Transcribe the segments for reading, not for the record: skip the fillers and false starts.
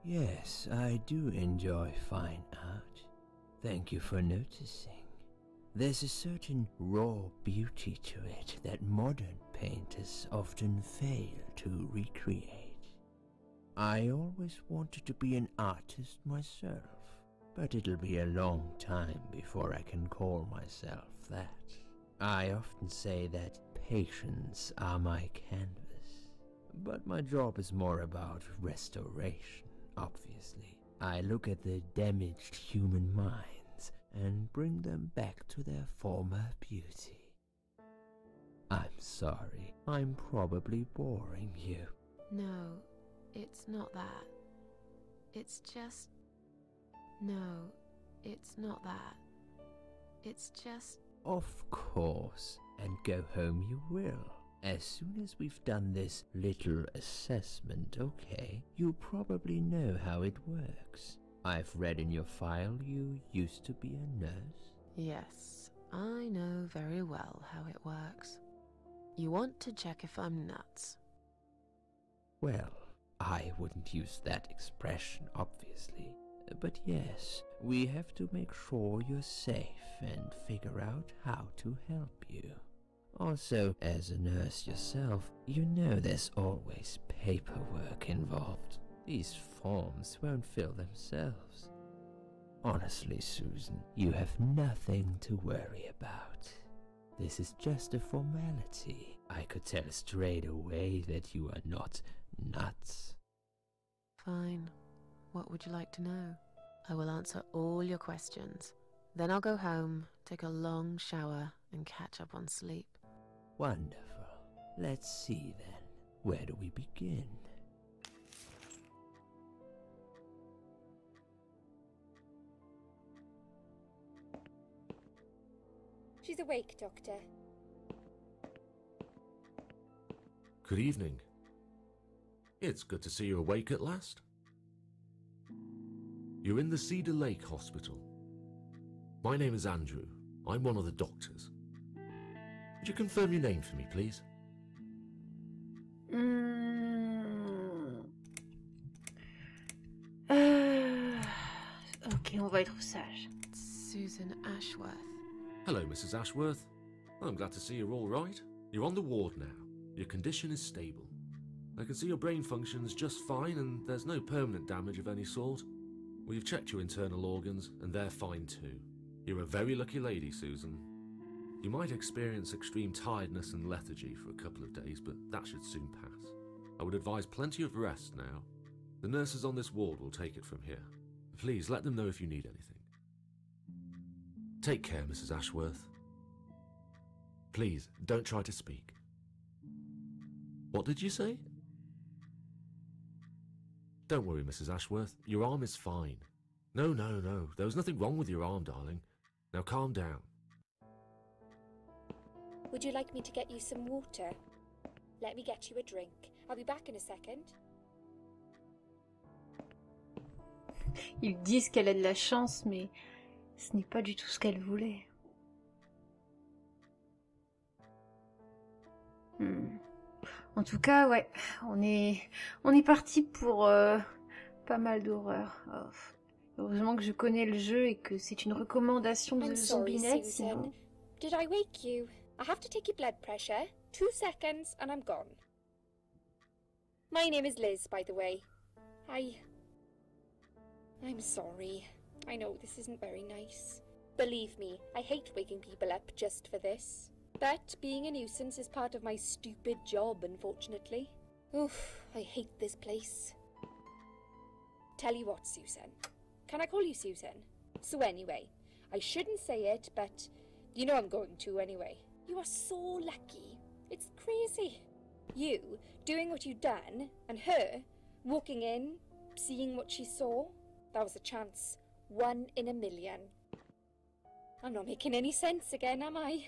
Yes, I do enjoy fine art. Thank you for noticing. There's a certain raw beauty to it that modern painters often fail to recreate. I always wanted to be an artist myself, but it'll be a long time before I can call myself that. I often say that patients are my canvas, but my job is more about restoration, obviously. I look at the damaged human minds and bring them back to their former beauty. I'm sorry, I'm probably boring you. No, it's not that. It's just... No, it's not that. It's just... Of course, and go home you will. As soon as we've done this little assessment, okay, you probably know how it works. I've read in your file you used to be a nurse. Yes, I know very well how it works. You want to check if I'm nuts. Well, I wouldn't use that expression, obviously. But yes, we have to make sure you're safe and figure out how to help you. Also, as a nurse yourself, you know there's always paperwork involved. These forms won't fill themselves. Honestly, Susan, you have nothing to worry about. This is just a formality. I could tell straight away that you are not nuts. Fine. What would you like to know? I will answer all your questions. Then I'll go home, take a long shower, and catch up on sleep. Wonderful. Let's see then. Where do we begin? She's awake, Doctor. Good evening. It's good to see you awake at last. You're in the Cedar Lake Hospital. My name is Andrew. I'm one of the doctors. Would you confirm your name for me, please? Ok, on va être sage. Susan Ashworth. Hello, Mrs. Ashworth. I'm glad to see you're all right. You're on the ward now. Your condition is stable. I can see your brain functions just fine and there's no permanent damage of any sort. We've checked your internal organs and they're fine too. You're a very lucky lady, Susan. You might experience extreme tiredness and lethargy for a couple of days, but that should soon pass. I would advise plenty of rest now. The nurses on this ward will take it from here. Please let them know if you need anything. Take care, Mrs. Ashworth. Please, don't try to speak. What did you say? Don't worry, Mrs. Ashworth. Your arm is fine. No. There was nothing wrong with your arm, darling. Now calm down. Would you like me to get you some water? Let me get you a drink. I'll be back in a second. Ils disent qu'elle a de la chance, mais ce n'est pas du tout ce qu'elle voulait. En tout cas, ouais, on est parti pour pas mal d'horreur. Oh, heureusement que je connais le jeu et que c'est une recommandation de Zombinette, sinon... Did I wake you? I have to take your blood pressure. 2 seconds and I'm gone. My name is Liz, by the way. I'm sorry. I know this isn't very nice. Believe me, I hate waking people up just for this. But being a nuisance is part of my stupid job, unfortunately. Oof, I hate this place. Tell you what, Susan. Can I call you Susan? So anyway, I shouldn't say it, but you know I'm going to anyway. You are so lucky. It's crazy. You doing what you've done, and her walking in, seeing what she saw. That was a chance. 1 in a million. I'm not making any sense again, am I?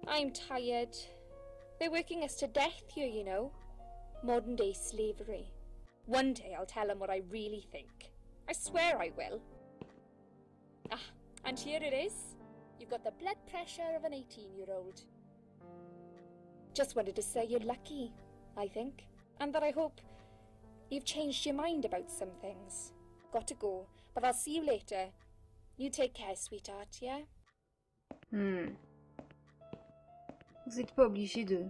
I'm tired. They're working us to death here, you know. Modern day slavery. One day I'll tell them what I really think. I swear I will. Ah, and here it is. You've got the blood pressure of an 18-year-old. Just wanted to say you're lucky, I think. And that I hope You've changed your mind about some things. Got to go, but I'll see you later. You take care, sweetheart, yeah? Vous n'êtes pas obligé de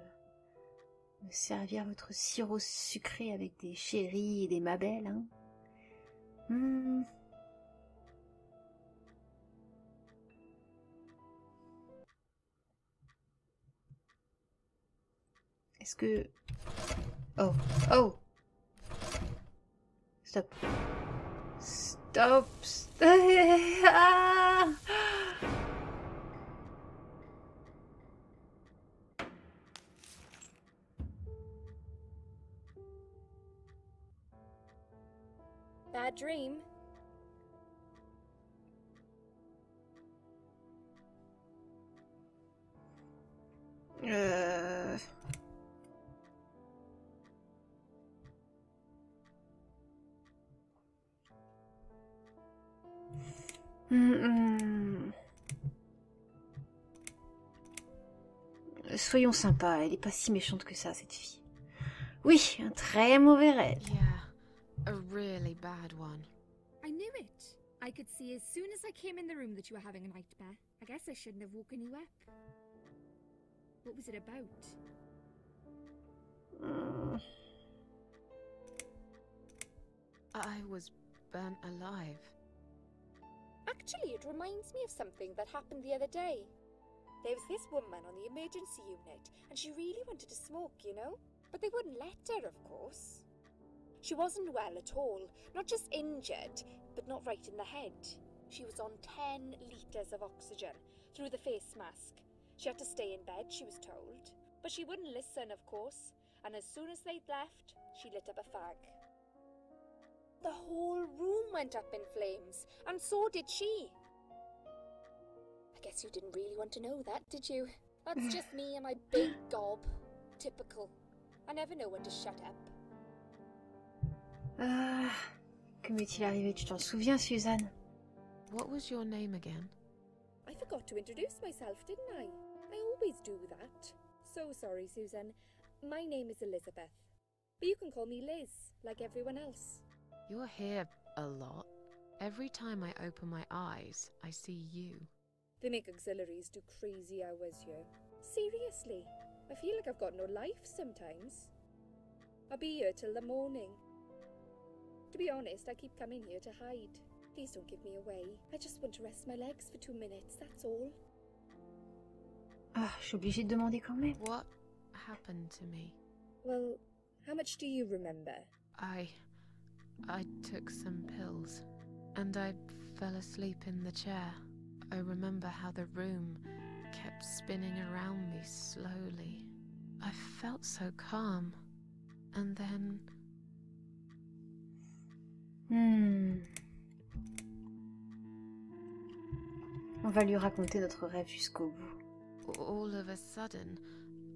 me servir votre sirop sucré avec des chéris et des mabelles, hein. Est-ce que... Oh, oh! Stop. Stop, stop. Ah! Bad dream? Soyons sympas, elle est pas si méchante que ça, cette fille. Oui, un très mauvais rêve. Yeah, a really bad one. I knew it. I could see as soon as I came in the room that you were having a nightmare. I guess I shouldn't have woken you up. What was it about? I was burnt alive. Actually, it reminds me of something that happened the other day. There was this woman on the emergency unit, and she really wanted to smoke, you know? But they wouldn't let her, of course. She wasn't well at all, not just injured, but not right in the head. She was on 10 litres of oxygen through the face mask. She had to stay in bed, she was told. But she wouldn't listen, of course, and as soon as they'd left, she lit up a fag. The whole room went up in flames, and so did she. I guess you didn't really want to know that, did you? That's just me and my big gob. Typical. I never know when to shut up. Que m'est-il arrivé? Tu t'en souviens, Suzanne? What was your name again? I forgot to introduce myself, didn't I? I always do that. So sorry, Susan. My name is Elizabeth. But you can call me Liz, like everyone else. You're here a lot. Every time I open my eyes, I see you. They make auxiliaries do crazy hours here. Seriously, I feel like I've got no life sometimes. I'll be here till the morning. To be honest, I keep coming here to hide. Please don't give me away. I just want to rest my legs for 2 minutes, that's all. Ah, je suis obligée de demander quand même. What happened to me? Well, how much do you remember? I took some pills, and I fell asleep in the chair. I remember how the room kept spinning around me slowly. I felt so calm, and then... On va lui raconter notre rêve jusqu'au bout. All of a sudden,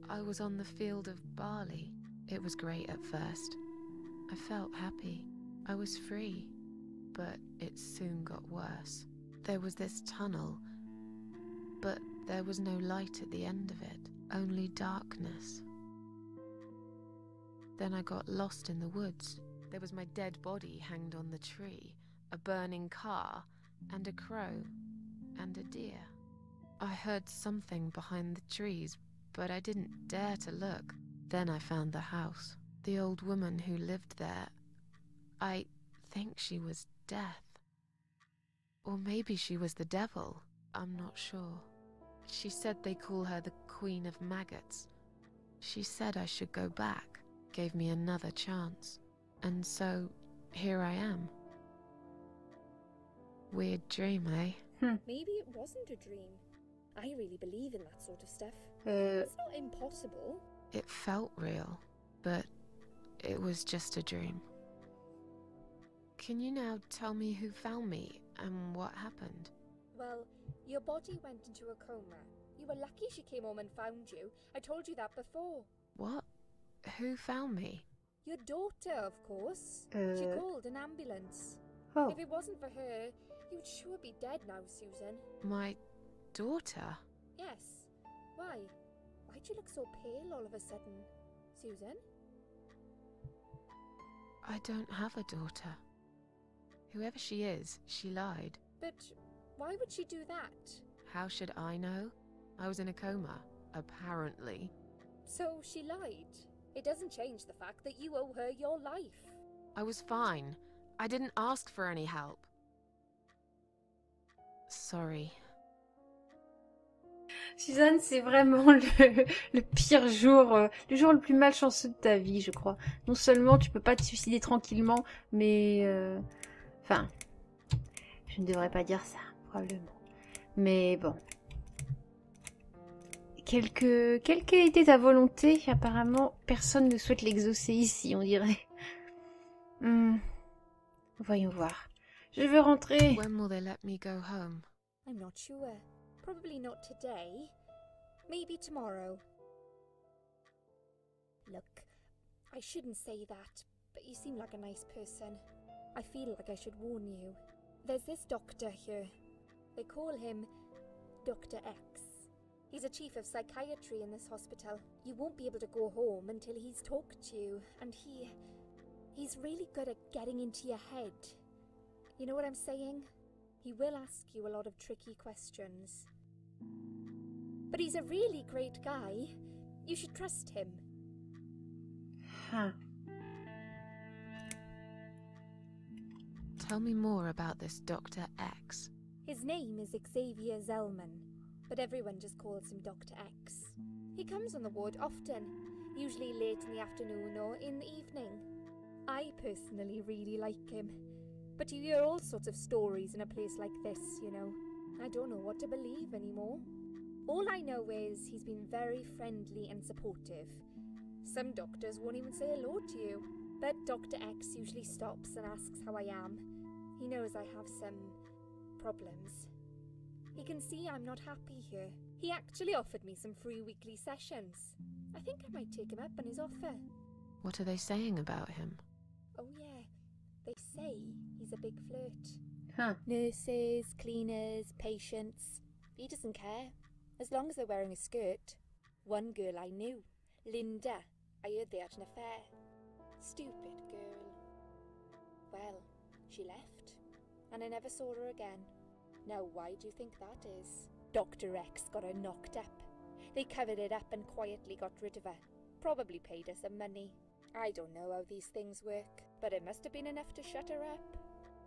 I was on the field of barley. It was great at first. I felt happy. I was free. But it soon got worse. There was this tunnel, but there was no light at the end of it, only darkness. Then I got lost in the woods. There was my dead body hanged on the tree, a burning car, and a crow, and a deer. I heard something behind the trees, but I didn't dare to look. Then I found the house. The old woman who lived there, I think she was Death. Or maybe she was the devil. I'm not sure. She said they call her the Queen of Maggots. She said I should go back, gave me another chance. And so, here I am. Weird dream, eh? Maybe it wasn't a dream. I really believe in that sort of stuff. It's not impossible. It felt real, but it was just a dream. Can you now tell me who found me and what happened? Well, your body went into a coma. You were lucky she came home and found you. I told you that before. What? Who found me? Your daughter, of course. She called an ambulance. Oh. If it wasn't for her, you would sure be dead now, Susan. My daughter? Yes. Why? Why'd you look so pale all of a sudden, Susan? I don't have a daughter. Whoever she is, she lied. But why would she do that? How should I know? I was in a coma, apparently. So she lied. It doesn't change the fact that you owe her your life. I was fine. I didn't ask for any help. Sorry. Suzanne, c'est vraiment le pire jour, le jour le plus malchanceux de ta vie, je crois. Non seulement tu peux pas te suicider tranquillement, mais... Enfin, je ne devrais pas dire ça, probablement. Mais bon. Quelle qu'a été ta volonté? Apparemment, personne ne souhaite l'exaucer ici, on dirait. Voyons voir. Je veux rentrer. When will they let me go home? I'm not sure. Probably not today. Maybe tomorrow. Look, I shouldn't say that, but you seem like a nice person. I feel like I should warn you. There's this doctor here. They call him Dr. X. He's a chief of psychiatry in this hospital. You won't be able to go home until he's talked to you, and he's really good at getting into your head. You know what I'm saying? He will ask you a lot of tricky questions. But he's a really great guy. You should trust him. Huh. Tell me more about this Dr. X. His name is Xavier Zellman, but everyone just calls him Dr. X. He comes on the ward often, usually late in the afternoon or in the evening. I personally really like him, but you hear all sorts of stories in a place like this, you know. I don't know what to believe anymore. All I know is he's been very friendly and supportive. Some doctors won't even say hello to you, but Dr. X usually stops and asks how I am. He knows I have some problems. He can see I'm not happy here. He actually offered me some free weekly sessions. I think I might take him up on his offer. What are they saying about him? Oh yeah, they say he's a big flirt. Huh. Nurses, cleaners, patients. He doesn't care, as long as they're wearing a skirt. One girl I knew, Linda, I heard they had an affair. Stupid girl. Well, she left, and I never saw her again. Now why do you think that is? Dr. X got her knocked up. They covered it up and quietly got rid of her. Probably paid her some money. I don't know how these things work, but it must have been enough to shut her up.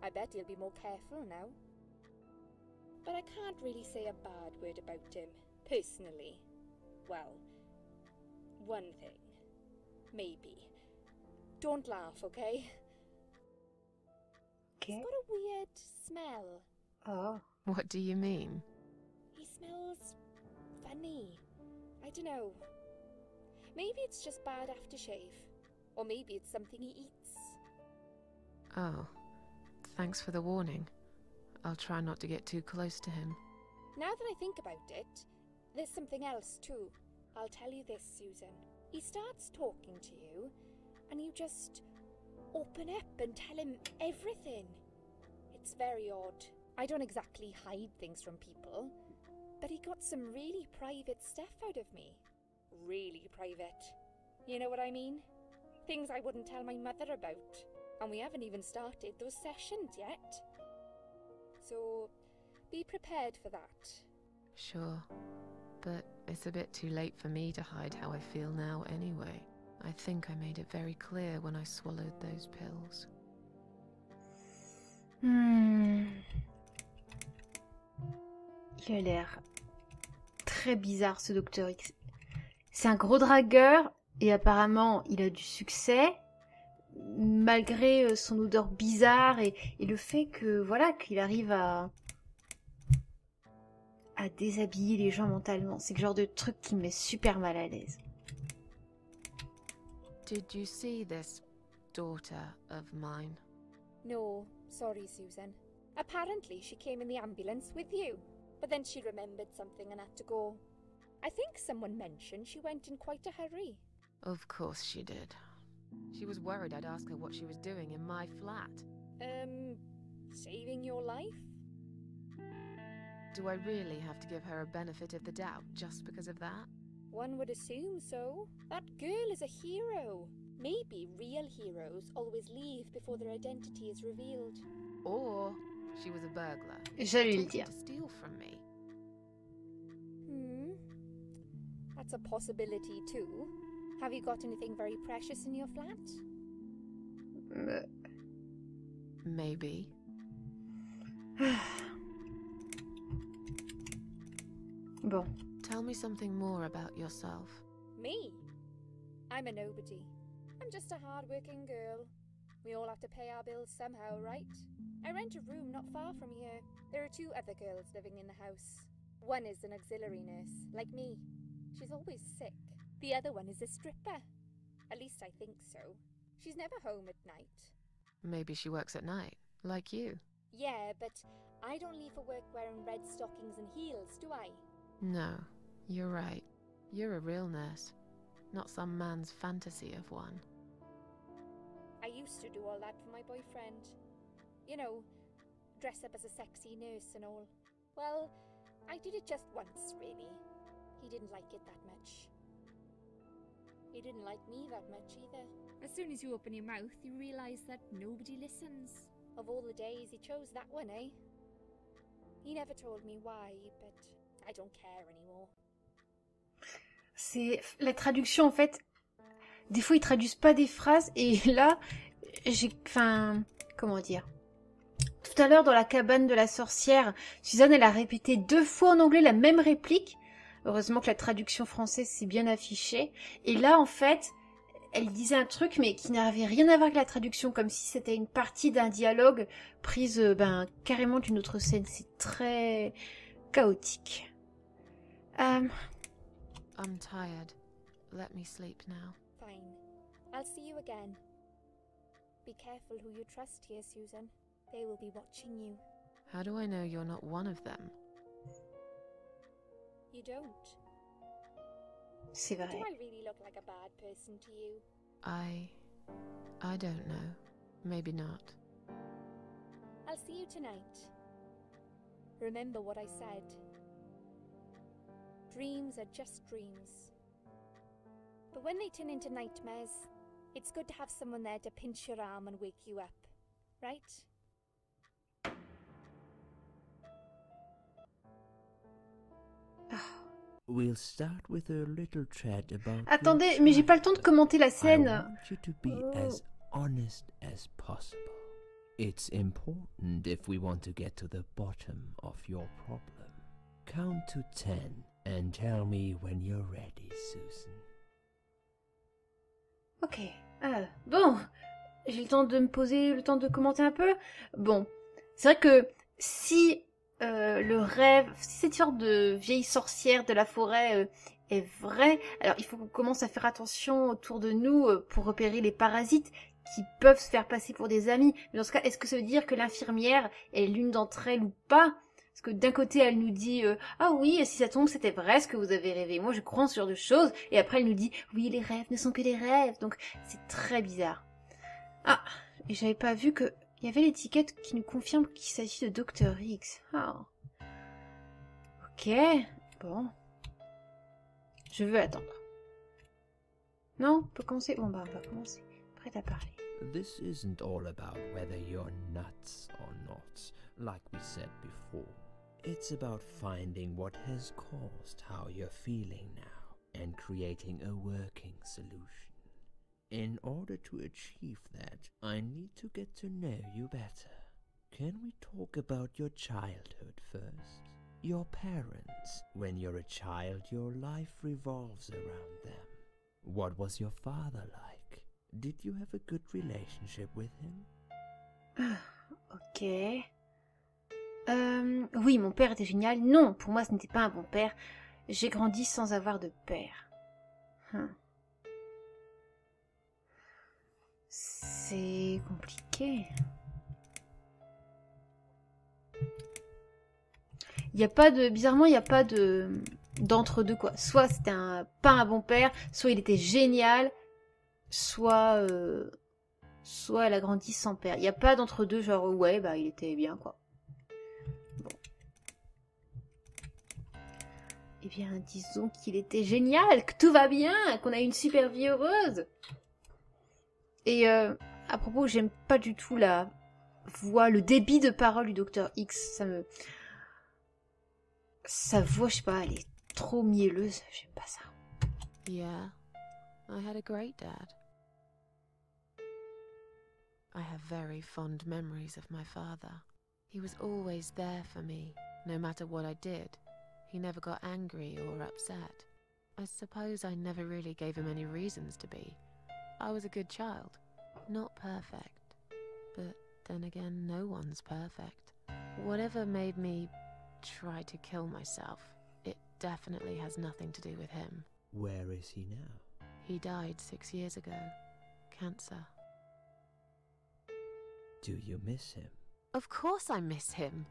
I bet he'll be more careful now. But I can't really say a bad word about him, personally. Well, one thing. Maybe. Don't laugh, okay? Okay. He's got a weird smell. Oh. What do you mean? He smells funny. I don't know. Maybe it's just bad aftershave. Or maybe it's something he eats. Oh, thanks for the warning. I'll try not to get too close to him. Now that I think about it, there's something else too. I'll tell you this, Susan. He starts talking to you, and you just open up and tell him everything. It's very odd. I don't exactly hide things from people, but he got some really private stuff out of me. Really private. You know what I mean? Things I wouldn't tell my mother about. And we haven't even started those sessions yet. So, be prepared for that. Sure, but it's a bit too late for me to hide how I feel now anyway. I think I made it very clear when I swallowed those pills. Il a l'air très bizarre, ce Docteur X. C'est un gros dragueur et apparemment il a du succès malgré son odeur bizarre et le fait que voilà qu'il arrive à déshabiller les gens mentalement. C'est le genre de truc qui me met super mal à l'aise. Did you see this daughter of mine? No, sorry, Susan. Apparently she came in the ambulance with you, but then she remembered something and had to go. I think someone mentioned she went in quite a hurry. Of course she did. She was worried I'd ask her what she was doing in my flat. Saving your life? Do I really have to give her a benefit of the doubt just because of that? One would assume so. That girl is a hero. Maybe real heroes always leave before their identity is revealed. Or she was a burglar. J'allais le attempting dire. to steal from me. That's a possibility too. Have you got anything very precious in your flat? Maybe. Bon. Tell me something more about yourself. Me? I'm a nobody. I'm just a hard-working girl. We all have to pay our bills somehow, right? I rent a room not far from here. There are 2 other girls living in the house. One is an auxiliary nurse, like me. She's always sick. The other one is a stripper. At least I think so. She's never home at night. Maybe she works at night, like you. Yeah, but I don't leave for work wearing red stockings and heels, do I? No, you're right. You're a real nurse, not some man's fantasy of one. I used to do all that for my boyfriend. You know, dress up as a sexy nurse and all. Well, I did it just once, really. He didn't like it that much. He didn't like me that much either. As soon as you open your mouth, you realise that nobody listens. Of all the days, he chose that one, eh? He never told me why, but I don't care anymore. C'est la traduction, en fait. Des fois, ils traduisent pas des phrases. Et là, enfin, comment dire. Tout à l'heure, dans la cabane de la sorcière, Suzanne, elle a répété 2 fois en anglais la même réplique. Heureusement que la traduction française s'est bien affichée. Et là, en fait, elle disait un truc, mais qui n'avait rien à voir avec la traduction, comme si c'était une partie d'un dialogue prise carrément d'une autre scène. C'est très chaotique. I'm tired. Let me sleep now. Fine. I'll see you again. Be careful who you trust here, Susan. They will be watching you. How do I know you're not one of them? You don't. C'est vrai. Do I really look like a bad person to you? I don't know. Maybe not. I'll see you tonight. Remember what I said. Dreams are just dreams. But when they turn into nightmares, it's good to have someone there to pinch your arm and wake you up, right? We'll start with a little chat about. Attendez, mais j'ai pas le temps de commenter la I scène. want you to be as honest as possible. It's important if we want to get to the bottom of your problem. Count to 10 and tell me when you're ready, Susan. Ok. Bon, j'ai le temps de me poser, le temps de commenter un peu. Bon, c'est vrai que si le rêve, si cette sorte de vieille sorcière de la forêt est vraie, alors il faut qu'on commence à faire attention autour de nous pour repérer les parasites qui peuvent se faire passer pour des amis. Mais dans ce cas, est-ce que ça veut dire que l'infirmière est l'une d'entre elles ou pas? Parce que d'un côté, elle nous dit ah oui, si ça tombe, c'était vrai ce que vous avez rêvé. Moi, je crois en ce genre de choses. Et après, elle nous dit oui, les rêves ne sont que des rêves. Donc, c'est très bizarre. Ah, et j'avais pas vu que il y avait l'étiquette qui nous confirme qu'il s'agit de Dr. X. Oh. Ok, bon. Je veux attendre. Non, on peut commencer. Bon, bah, on va commencer. Prête à parler. This isn't all about whether you're nuts or not, like we said before. It's about finding what has caused how you're feeling now and creating a working solution. In order to achieve that, I need to get to know you better. Can we talk about your childhood first? Your parents. When you're a child, your life revolves around them. What was your father like? Did you have a good relationship with him? Ok. Oui, mon père était génial. Non, pour moi, ce n'était pas un bon père. J'ai grandi sans avoir de père. C'est compliqué. Il n'y a pas de... Bizarrement, il n'y a pas de... d'entre-deux, quoi. Soit c'était pas un bon père, soit il était génial, soit elle a grandi sans père. Il n'y a pas d'entre-deux, genre, ouais, bah, il était bien, quoi. Bon. Eh bien, disons qu'il était génial, que tout va bien, qu'on a une super vie heureuse. Et à propos, j'aime pas du tout la voix, le débit de parole du docteur X. Sa voix, je sais pas, elle est trop mielleuse. J'aime pas ça. Yeah, I had a great dad. I have very fond memories of my father. He was always there for me, no matter what I did. He never got angry or upset. I suppose I never really gave him any reasons to be. I was a good child. Not perfect. But then again, no one's perfect. Whatever made me try to kill myself, it definitely has nothing to do with him. Where is he now? He died 6 years ago. Cancer. Do you miss him? Of course I miss him.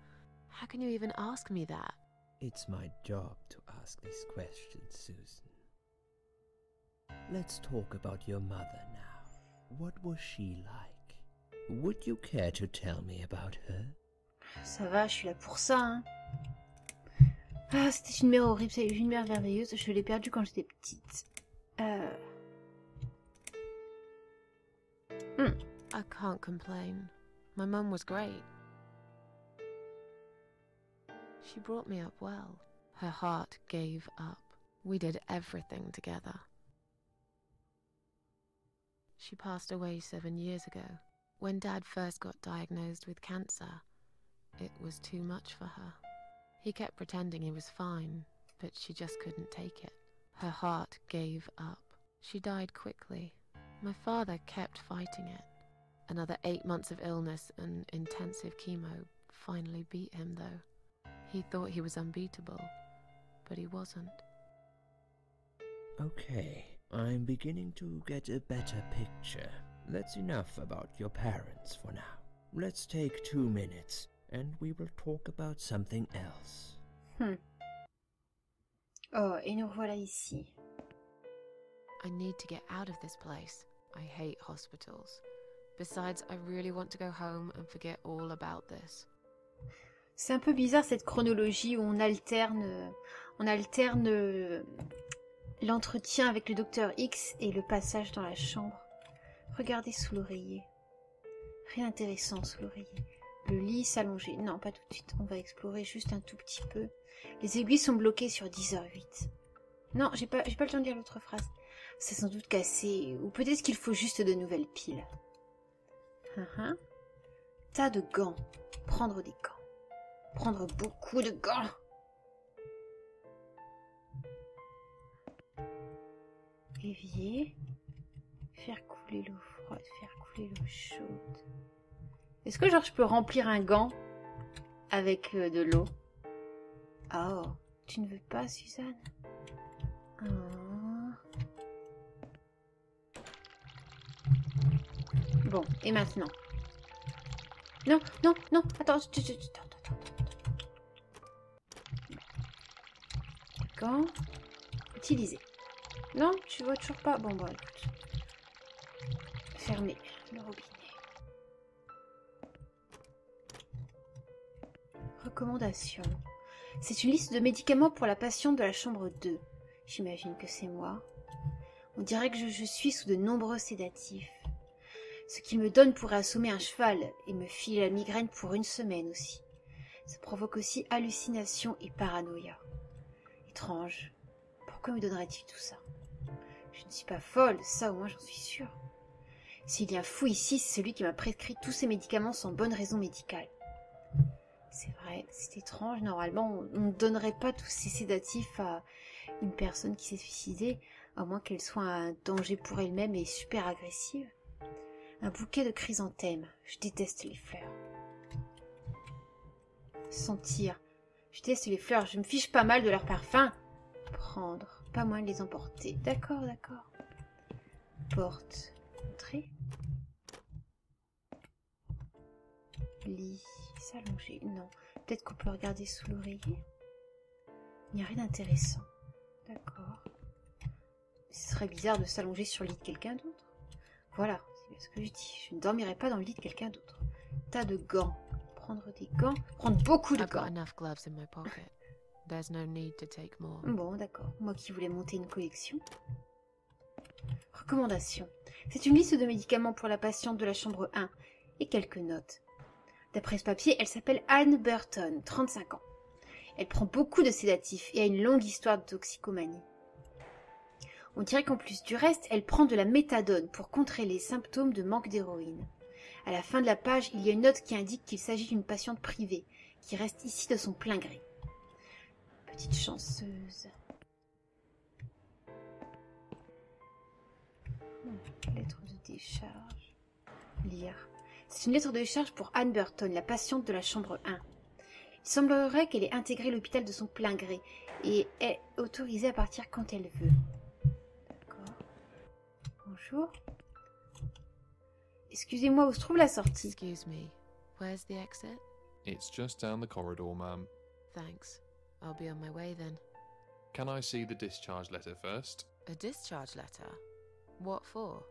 How can you even ask me that? It's my job to ask these questions, Susan. Let's talk about your mother now. What was she like? Would you care to tell me about her? Ça va, je suis là pour ça, hein. Ah, c'était une mère horrible, c'est une mère merveilleuse. Je l'ai perdue quand j'étais petite. I can't complain. My mum was great. She brought me up well. Her heart gave up. We did everything together. She passed away 7 years ago. When Dad first got diagnosed with cancer, it was too much for her. He kept pretending he was fine, but she just couldn't take it. Her heart gave up. She died quickly. My father kept fighting it. Another 8 months of illness and intensive chemo finally beat him, though. He thought he was unbeatable, but he wasn't. Okay, I'm beginning to get a better picture. That's enough about your parents for now. Let's take 2 minutes, and we will talk about something else. Oh, et nous voilà ici. I need to get out of this place. I hate hospitals. Besides, I really want to go home and forget all about this. C'est un peu bizarre cette chronologie où on alterne l'entretien avec le docteur X et le passage dans la chambre. Regardez sous l'oreiller. Rien d'intéressant sous l'oreiller. Le lit s'allonger. Non, pas tout de suite. On va explorer juste un tout petit peu. Les aiguilles sont bloquées sur 10h08. Non, j'ai pas le temps de lire l'autre phrase. C'est sans doute cassé. Ou peut-être qu'il faut juste de nouvelles piles. Tas de gants. Prendre des gants. Prendre beaucoup de gants. Évier. Faire couler l'eau froide. Faire couler l'eau chaude. Est-ce que genre je peux remplir un gant avec de l'eau? Oh, tu ne veux pas, Suzanne? Bon, et maintenant? Non, non, non, attends. Gants. Utiliser. Non, tu vois toujours pas. Bon, bah écoute. Fermer le robinet. Recommandations. C'est une liste de médicaments pour la patiente de la chambre 2. J'imagine que c'est moi. On dirait que je suis sous de nombreux sédatifs. Ce qu'il me donne pourrait assommer un cheval et me filer la migraine pour 1 semaine aussi. Ça provoque aussi hallucinations et paranoïa. Étrange. Pourquoi me donnerait-il tout ça? Je ne suis pas folle, ça au moins j'en suis sûre. S'il y a un fou ici, c'est celui qui m'a prescrit tous ces médicaments sans bonne raison médicale. C'est vrai, c'est étrange. Normalement, on ne donnerait pas tous ces sédatifs à une personne qui s'est suicidée, à moins qu'elle soit un danger pour elle-même et super agressive. Un bouquet de chrysanthèmes. Je déteste les fleurs. Sentir. Je déteste les fleurs. Je me fiche pas mal de leur parfum. Prendre. Pas moins de les emporter. D'accord, d'accord. Porte. Entrée. Lit. S'allonger. Non. Peut-être qu'on peut regarder sous l'oreiller. Il n'y a rien d'intéressant. D'accord. Ce serait bizarre de s'allonger sur le lit de quelqu'un d'autre. Voilà, c'est bien ce que je dis. Je ne dormirai pas dans le lit de quelqu'un d'autre. Tas de gants. Prendre des gants. Prendre beaucoup de gants. Bon, d'accord. Moi qui voulais monter une collection. Recommandation. C'est une liste de médicaments pour la patiente de la chambre 1 et quelques notes. D'après ce papier, elle s'appelle Anne Burton, 35 ans. Elle prend beaucoup de sédatifs et a une longue histoire de toxicomanie. On dirait qu'en plus du reste, elle prend de la méthadone pour contrer les symptômes de manque d'héroïne. À la fin de la page, il y a une note qui indique qu'il s'agit d'une patiente privée, qui reste ici de son plein gré. Petite chanceuse. Lettre de décharge. Lire. C'est une lettre de décharge pour Anne Burton, la patiente de la chambre 1. Il semblerait qu'elle ait intégré l'hôpital de son plein gré et est autorisée à partir quand elle veut. D'accord. Bonjour. Excusez-moi, où se trouve la sortie? Excuse me, where's the exit? It's just down the corridor, ma'am. Thanks. I'll be on my way then. Can I see the discharge letter first? A discharge letter? What for?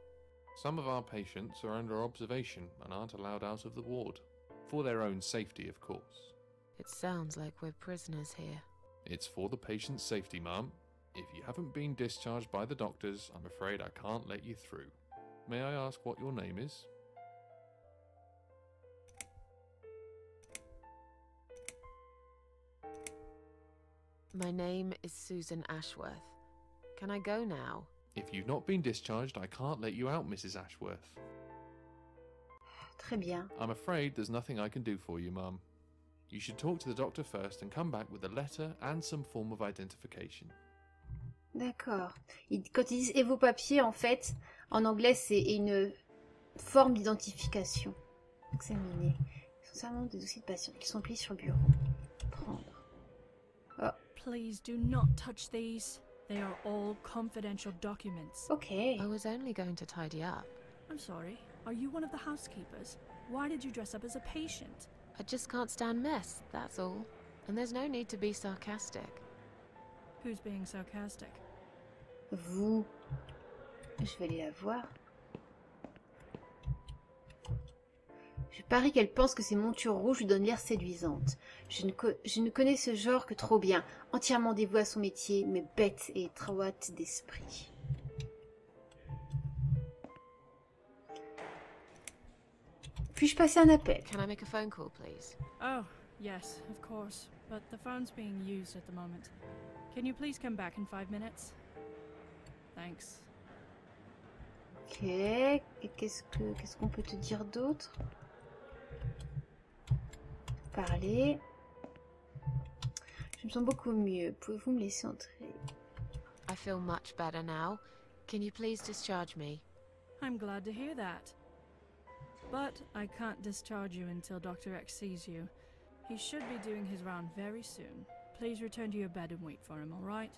Some of our patients are under observation and aren't allowed out of the ward. For their own safety, of course. It sounds like we're prisoners here. It's for the patient's safety, ma'am. If you haven't been discharged by the doctors, I'm afraid I can't let you through. May I ask what your name is? My name is Susan Ashworth. Can I go now? If you've not been discharged, I can't let you out, Mrs. Ashworth. Très bien. I'm afraid there's nothing I can do for you, ma'am. You should talk to the doctor first and come back with a letter and some form of identification. D'accord. Quand ils disent « et vos papiers », en fait, en anglais, c'est une forme d'identification. Examiner. Essentiellement des dossiers de patients qui sont pliés sur le bureau. Prendre. Oh. Please do not touch these. They are all confidential documents. Okay. I was only going to tidy up. I'm sorry. Are you one of the housekeepers? Why did you dress up as a patient? I just can't stand mess, that's all. And there's no need to be sarcastic. Who's being sarcastic? Vous. Je vais aller la voir. Je parie qu'elle pense que ses montures rouges lui donnent l'air séduisante. Je ne connais ce genre que trop bien, entièrement dévouée à son métier, mais bête et étroite d'esprit. Puis-je passer un appel? Can I make a phone call, please? Oh, yes, of course. But the phone's being used at the moment. Can you please come back in 5 minutes? Thanks. Ok. Et qu'est-ce qu'on peut te dire d'autre? Parler. Je me sens beaucoup mieux. Pouvez-vous me laisser entrer? I feel much better now. Can you please discharge me? I'm glad to hear that. But I can't discharge you until Dr. X sees you. He should be doing his round very soon. Please return to your bed and wait for him, all right?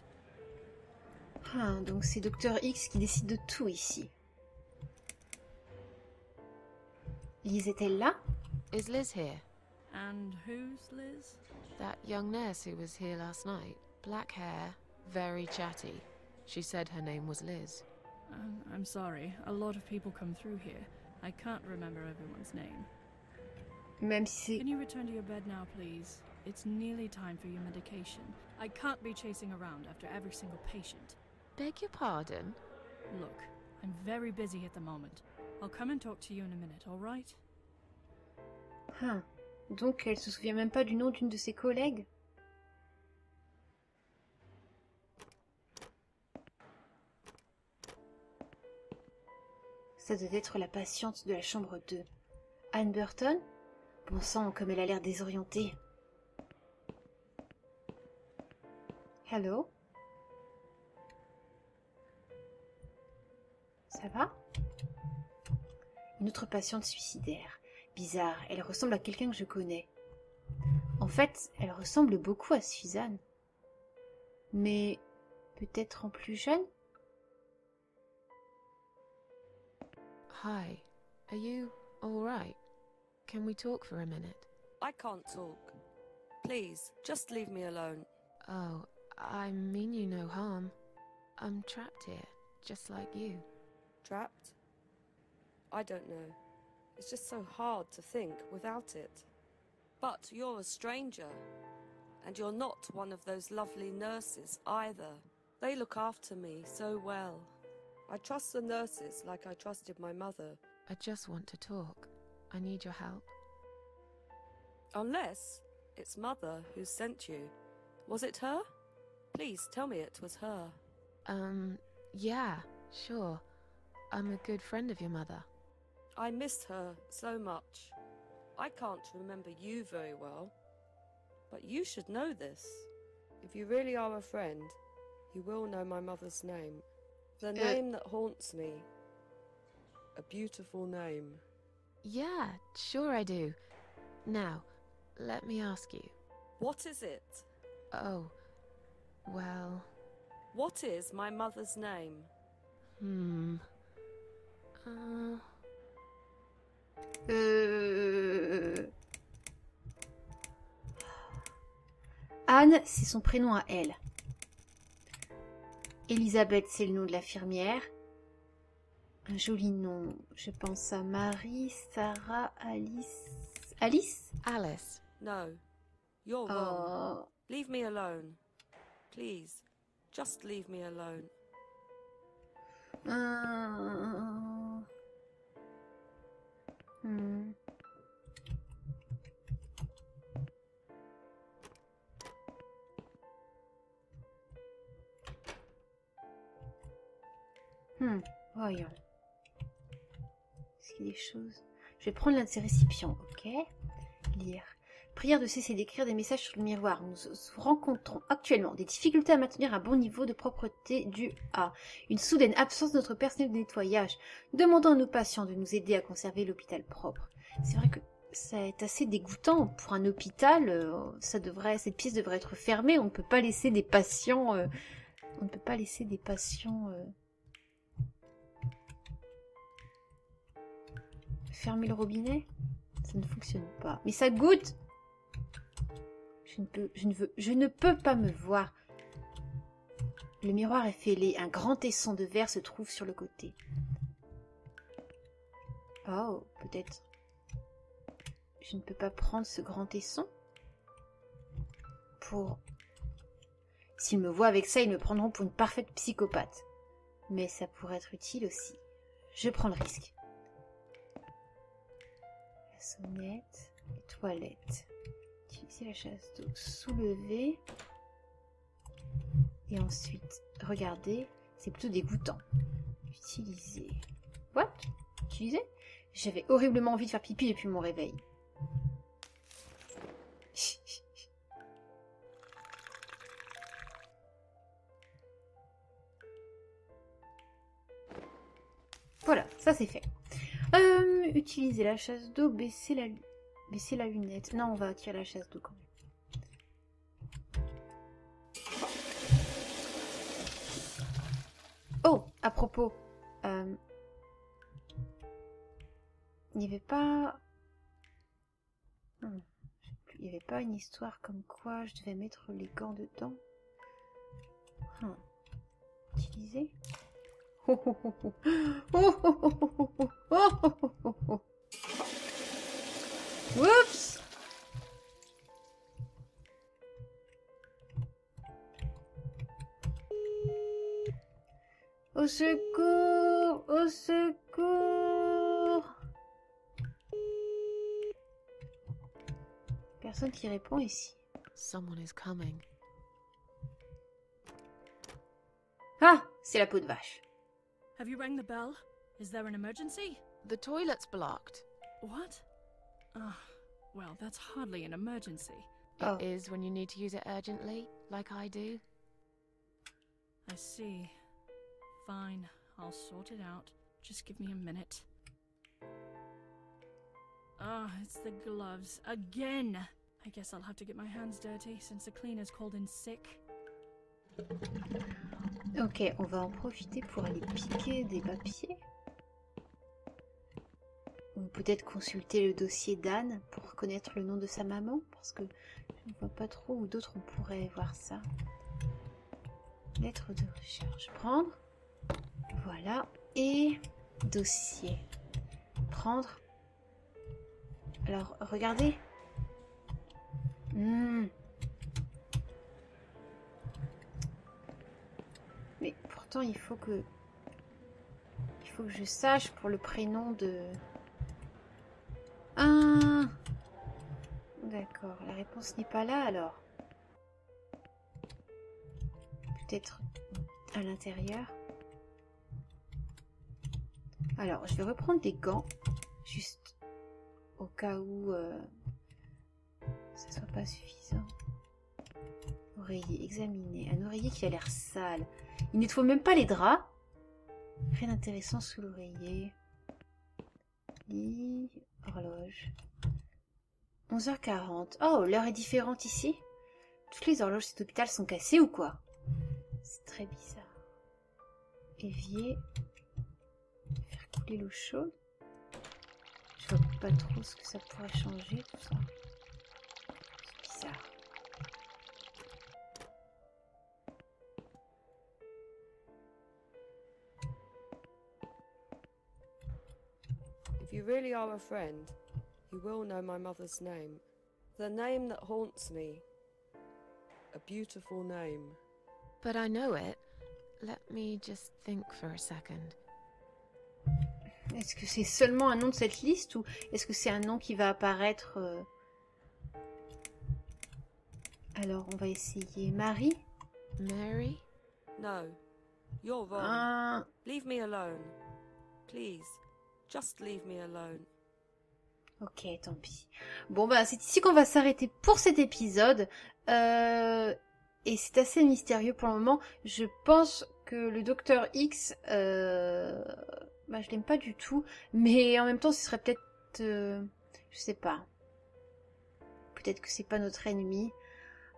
Ah, donc c'est Dr. X qui décide de tout ici. Liz est-elle là? Is Liz here? And who's Liz? That young nurse who was here last night. Black hair, very chatty. She said her name was Liz. I'm sorry. A lot of people come through here. I can't remember everyone's name. Même si Can you return to your bed now, please? It's nearly time for your medication. I can't be chasing around after every single patient. Beg your pardon? Look, I'm very busy at the moment. I'll come and talk to you in a minute, all right? Ah, donc elle se souvient même pas du nom d'une de ses collègues? Ça doit être la patiente de la chambre 2. Anne Burton? Bon sang, comme elle a l'air désorientée. Hello? Ça va? Une autre patiente suicidaire. Bizarre, elle ressemble à quelqu'un que je connais. En fait, elle ressemble beaucoup à Suzanne. Mais peut-être en plus jeune? Hi. Are you all right? Can we talk for a minute? I can't talk. Please, just leave me alone. Oh, I mean you no harm. I'm trapped here, just like you. Trapped? I don't know. It's just so hard to think without it. But you're a stranger. And you're not one of those lovely nurses either. They look after me so well. I trust the nurses like I trusted my mother. I just want to talk. I need your help. Unless it's Mother who sent you. Was it her? Please tell me it was her. Yeah, sure. I'm a good friend of your mother. I miss her so much. I can't remember you very well. But you should know this. If you really are a friend, you will know my mother's name. The name that haunts me. A beautiful name. Yeah, sure I do. Now, let me ask you. What is it? Oh, well... What is my mother's name? Anne, c'est son prénom à elle. Elisabeth, c'est le nom de l'infirmière. Un joli nom. Je pense à Marie, Sarah, Alice... Alice? Alice. No, you're wrong. Leave me alone. Please, just leave me alone. Voyons. Est-ce qu'il y a des choses? Je vais prendre l'un de ces récipients, ok? Lire. Prière de cesser d'écrire des messages sur le miroir. Nous rencontrons actuellement des difficultés à maintenir un bon niveau de propreté dû à une soudaine absence de notre personnel de nettoyage. Demandons à nos patients de nous aider à conserver l'hôpital propre. C'est vrai que ça est assez dégoûtant pour un hôpital. Cette pièce devrait être fermée. On ne peut pas laisser des patients. Fermer le robinet, ça ne fonctionne pas. Mais ça goûte. Je ne peux pas me voir. Le miroir est fêlé. Un grand tesson de verre se trouve sur le côté. Oh, peut-être. Je ne peux pas prendre ce grand tesson pour... S'ils me voient avec ça, ils me prendront pour une parfaite psychopathe. Mais ça pourrait être utile aussi. Je prends le risque. La sonnette, les toilettes. Utiliser la chasse d'eau. Soulever. Et ensuite, regardez. C'est plutôt dégoûtant. Utiliser. What? Utiliser? J'avais horriblement envie de faire pipi depuis mon réveil. Voilà, ça c'est fait. Utiliser la chasse d'eau, baisser la lunette. Non, on va tirer la chasse d'eau quand même. Oh, à propos, il n'y avait pas... Il n'y avait pas une histoire comme quoi je devais mettre les gants dedans. Utiliser. Oh, oh, oh, oh. Oh, oh, oh, oh, oh, oh, oh, oh, oh. Oups. Au secours! Au secours! Personne qui répond ici. Someone is coming. Ah! C'est la peau de vache. Have you rang the bell? Is there an emergency? The toilet's blocked. What? Well, that's hardly an emergency. It is when you need to use it urgently, like I do. I see. Fine, I'll sort it out. Just give me a minute. It's the gloves. Again! I guess I'll have to get my hands dirty since the cleaner's called in sick. Ok, on va en profiter pour aller piquer des papiers. Ou peut-être consulter le dossier d'Anne pour connaître le nom de sa maman, parce que je ne vois pas trop où d'autres on pourrait voir ça. Lettre de recherche. Prendre. Voilà. Et dossier. Prendre. Alors, regardez. Mais pourtant, il faut que... faut que je sache pour le prénom de... Ah, d'accord, la réponse n'est pas là alors. Peut-être à l'intérieur. Alors, je vais reprendre des gants, juste au cas où ça soit pas suffisant. Oreiller, examiner. Un oreiller qui a l'air sale. Il ne te faut même pas les draps. Rien d'intéressant sous l'oreiller. Lit, horloge. 11h40. Oh, l'heure est différente ici. Toutes les horloges de cet hôpital sont cassées ou quoi? C'est très bizarre. Évier. Faire couler l'eau chaude. Je vois pas trop ce que ça pourrait changer, tout ça. C'est bizarre. If you really are a friend, you will know my mother's name. The name that haunts me. A beautiful name. But I know it. Let me just think for a second. Est-ce que c'est seulement un nom de cette liste ou est-ce que c'est un nom qui va apparaître Alors, on va essayer. Marie? Mary? No, you're wrong. Leave me alone. Please, just leave me alone. Ok, tant pis. Bon, bah, c'est ici qu'on va s'arrêter pour cet épisode. Et c'est assez mystérieux pour le moment. Je pense que le Docteur X... bah, je l'aime pas du tout. Mais en même temps, ce serait peut-être... je sais pas. Peut-être que c'est pas notre ennemi.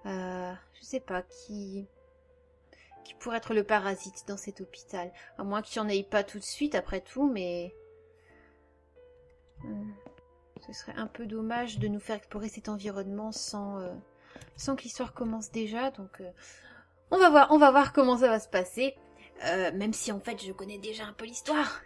Je sais pas qui pourrait être le parasite dans cet hôpital. À moins qu'il n'y en ait pas tout de suite, après tout, mais... ce serait un peu dommage de nous faire explorer cet environnement sans que l'histoire commence déjà. Donc, on va voir comment ça va se passer. Même si, en fait, je connais déjà un peu l'histoire.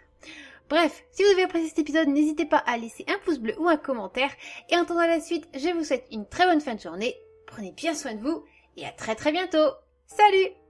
Bref, si vous avez apprécié cet épisode, n'hésitez pas à laisser un pouce bleu ou un commentaire. Et en attendant la suite, je vous souhaite une très bonne fin de journée. Prenez bien soin de vous et à très bientôt. Salut!